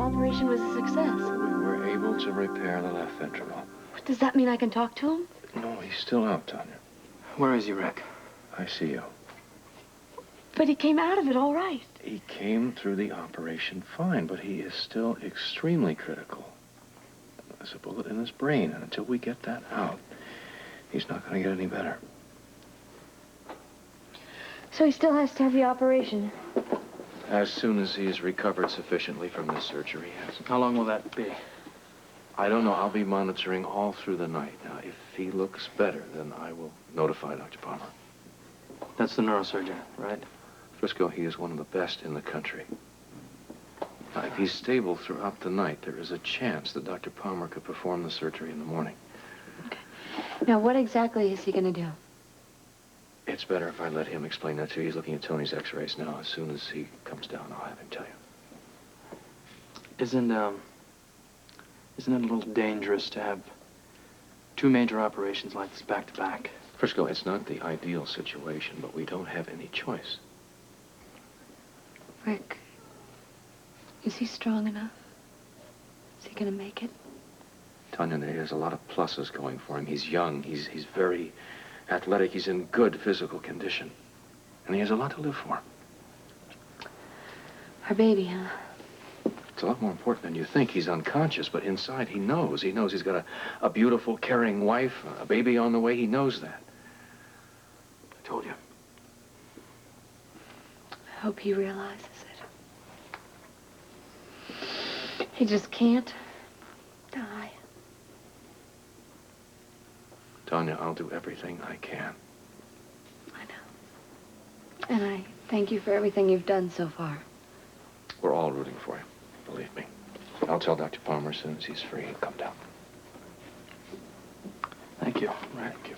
operation was a success. We were able to repair the left ventricle. Does that mean I can talk to him? No, he's still out, Tania. Where is he, Rick? I see you. But he came out of it all right. He came through the operation fine, but he is still extremely critical. There's a bullet in his brain, and until we get that out, he's not going to get any better. So he still has to have the operation? As soon as he is recovered sufficiently from this surgery, yes. How long will that be? I don't know. I'll be monitoring all through the night. Now, if he looks better, then I will notify Dr. Palmer. That's the neurosurgeon, right? Frisco, he is one of the best in the country. Now, if he's stable throughout the night, there is a chance that Dr. Palmer could perform the surgery in the morning. Okay. Now, what exactly is he going to do? It's better if I let him explain that to you. He's looking at Tony's x-rays now. As soon as he comes down, I'll have him tell you. Isn't it a little dangerous to have two major operations like this back to back? Frisco, it's not the ideal situation, but we don't have any choice. Rick, is he strong enough? Is he going to make it? Tania, he has a lot of pluses going for him. He's young. He's very athletic. He's in good physical condition. And he has a lot to live for. Our baby, huh? It's a lot more important than you think. He's unconscious, but inside he knows. He knows he's got a beautiful, caring wife, a baby on the way. He knows that. I told you. I hope he realizes it. He just can't die. Tania, I'll do everything I can. I know. And I thank you for everything you've done so far. We're all rooting for you, believe me. I'll tell Dr. Palmer as soon as he's free. He'll come down. Thank you. Right. Thank you.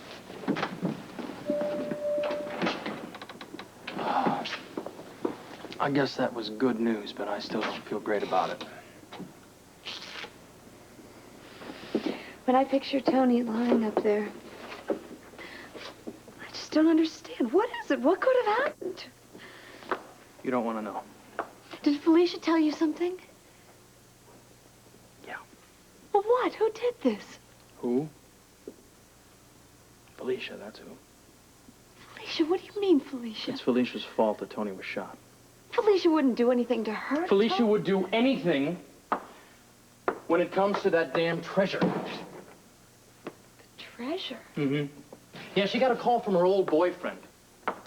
I guess that was good news, but I still don't feel great about it. When I picture Tony lying up there, I just don't understand. What is it? What could have happened? You don't want to know. Did Felicia tell you something? Yeah. Well, what? Who did this? Who? Felicia, that's who. Felicia? What do you mean, Felicia? It's Felicia's fault that Tony was shot. Felicia wouldn't do anything to hurt Felicia Tony. would do anything when it comes to that damn treasure. The treasure? Mm-hmm. Yeah, she got a call from her old boyfriend,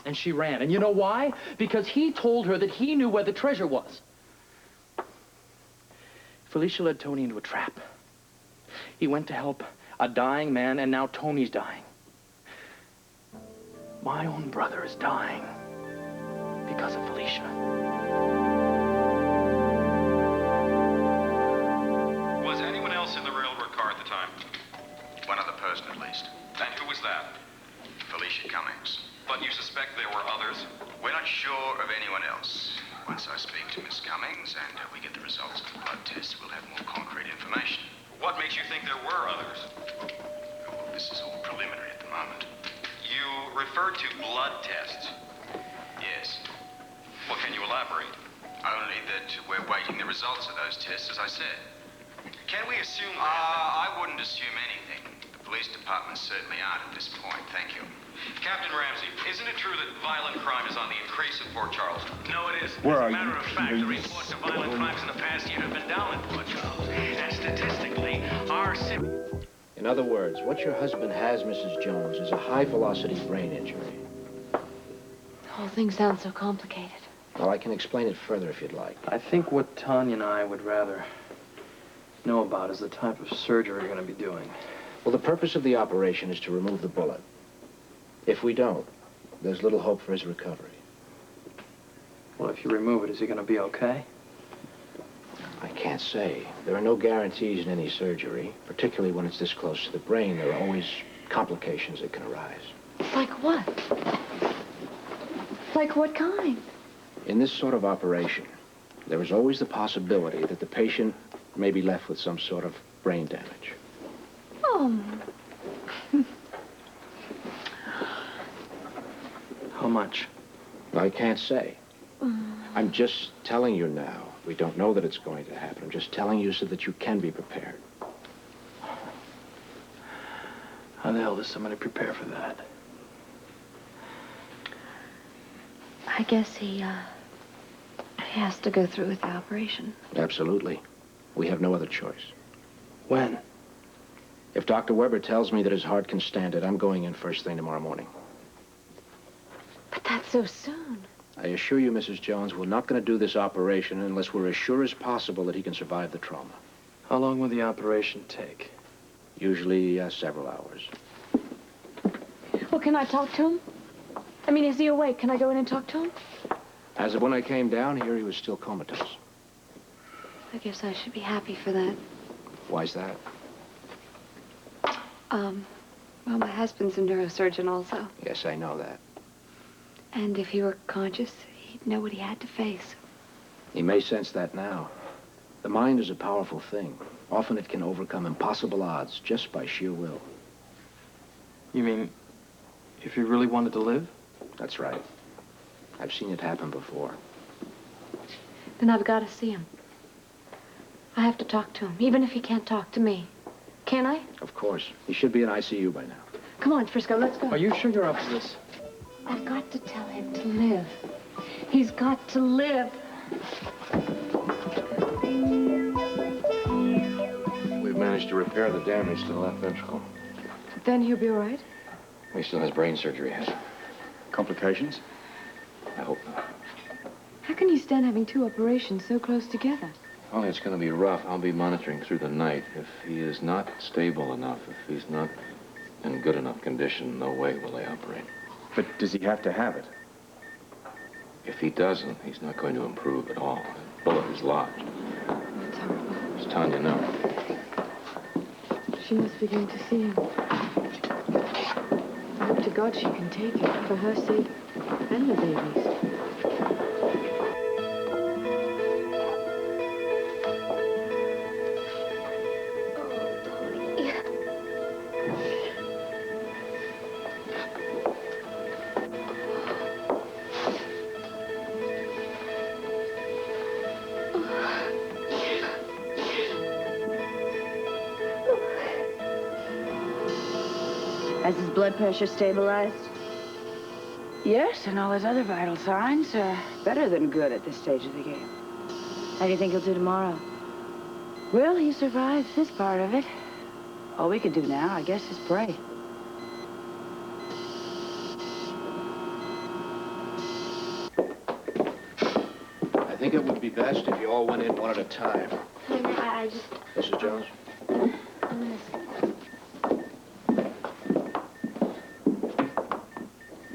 and she ran. And you know why? Because he told her that he knew where the treasure was. Felicia led Tony into a trap. He went to help a dying man, and now Tony's dying. My own brother is dying because of Felicia. Was anyone else in the railroad car at the time? One other person, at least. And who was that? Felicia Cummings. But you suspect there were others? We're not sure of anyone else. Once I speak to Miss Cummings and we get the results of the blood tests, we'll have more concrete information. What makes you think there were others? Well, this is all preliminary at the moment. You referred to blood tests. Yes. Well, can you elaborate? Only that we're waiting the results of those tests, as I said. Can we assume that... I wouldn't assume anything. The police department certainly aren't at this point. Thank you. Captain Ramsey, isn't it true that violent crime is on the increase in Port Charles? No, it isn't. Where As are a matter you? of fact, the reports of violent crimes in the past year have been down in Port Charles. And statistically, our city... In other words, what your husband has, Mrs. Jones, is a high-velocity brain injury. The whole thing sounds so complicated. Well, I can explain it further if you'd like. I think what Tanya and I would rather know about is the type of surgery we're going to be doing. Well, the purpose of the operation is to remove the bullet. If we don't, there's little hope for his recovery. Well, if you remove it, is he going to be okay? I can't say. There are no guarantees in any surgery, particularly when it's this close to the brain. There are always complications that can arise. Like what? Like what kind? In this sort of operation, there is always the possibility that the patient may be left with some sort of brain damage. Oh. How much? I can't say. I'm just telling you now We don't know that it's going to happen. I'm just telling you so that you can be prepared. How the hell does somebody prepare for that? I guess he has to go through with the operation. Absolutely. We have no other choice. When? If Dr. Weber tells me that his heart can stand it, I'm going in first thing tomorrow morning. But that's so soon. I assure you, Mrs. Jones, we're not going to do this operation unless we're as sure as possible that he can survive the trauma. How long will the operation take? Usually several hours. Well, can I talk to him? I mean, is he awake? Can I go in and talk to him? As of when I came down here, he was still comatose. I guess I should be happy for that. Why's that? Well, my husband's a neurosurgeon also. Yes, I know that. And if he were conscious, he'd know what he had to face. He may sense that now. The mind is a powerful thing. Often it can overcome impossible odds just by sheer will. You mean, if he really wanted to live? That's right. I've seen it happen before. Then I've got to see him. I have to talk to him, even if he can't talk to me. Can I? Of course. He should be in ICU by now. Come on, Frisco, let's go. Are you sure you're up for this? I've got to tell him to live. He's got to live. We've managed to repair the damage to the left ventricle. Then he'll be all right? He still has brain surgery ahead. Complications? I hope not. How can you stand having two operations so close together? Well, it's going to be rough. I'll be monitoring through the night. If he is not stable enough, if he's not in good enough condition, no way will they operate. But does he have to have it? If he doesn't, he's not going to improve at all. The bullet is lodged. That's horrible. Does Tania know? She must be going to see him. I hope to God she can take it for her sake and the baby's. Has his blood pressure stabilized? Yes, and all his other vital signs are better than good at this stage of the game. How do you think he'll do tomorrow? Well, he survived his part of it. All we could do now, I guess, is pray. I think it would be best if you all went in one at a time. I just... Mrs. Jones?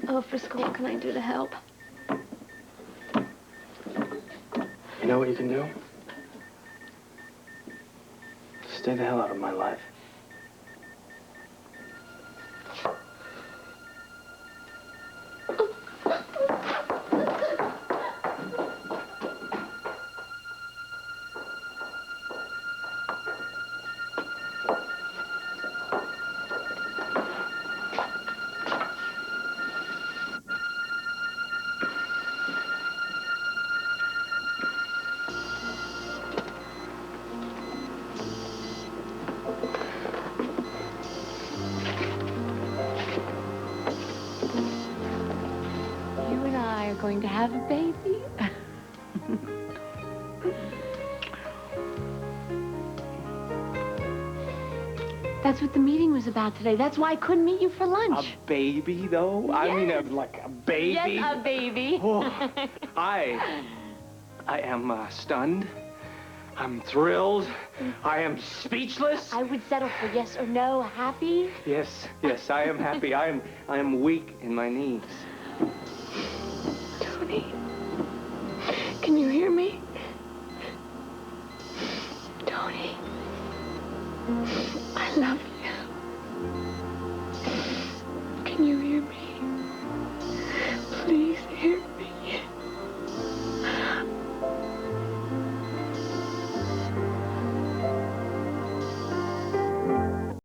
Oh, Frisco, what can I do to help? You know what you can do? Stay the hell out of my life. Going to have a baby? That's what the meeting was about today. That's why I couldn't meet you for lunch. A baby, though? Yes. I mean, like a baby? Yes, a baby. Oh, I am stunned. I'm thrilled. I am speechless. I would settle for yes or no. Happy? Yes, I am happy. I am weak in my knees. Tony, can you hear me? Tony, I love you. Can you hear me? Please hear me.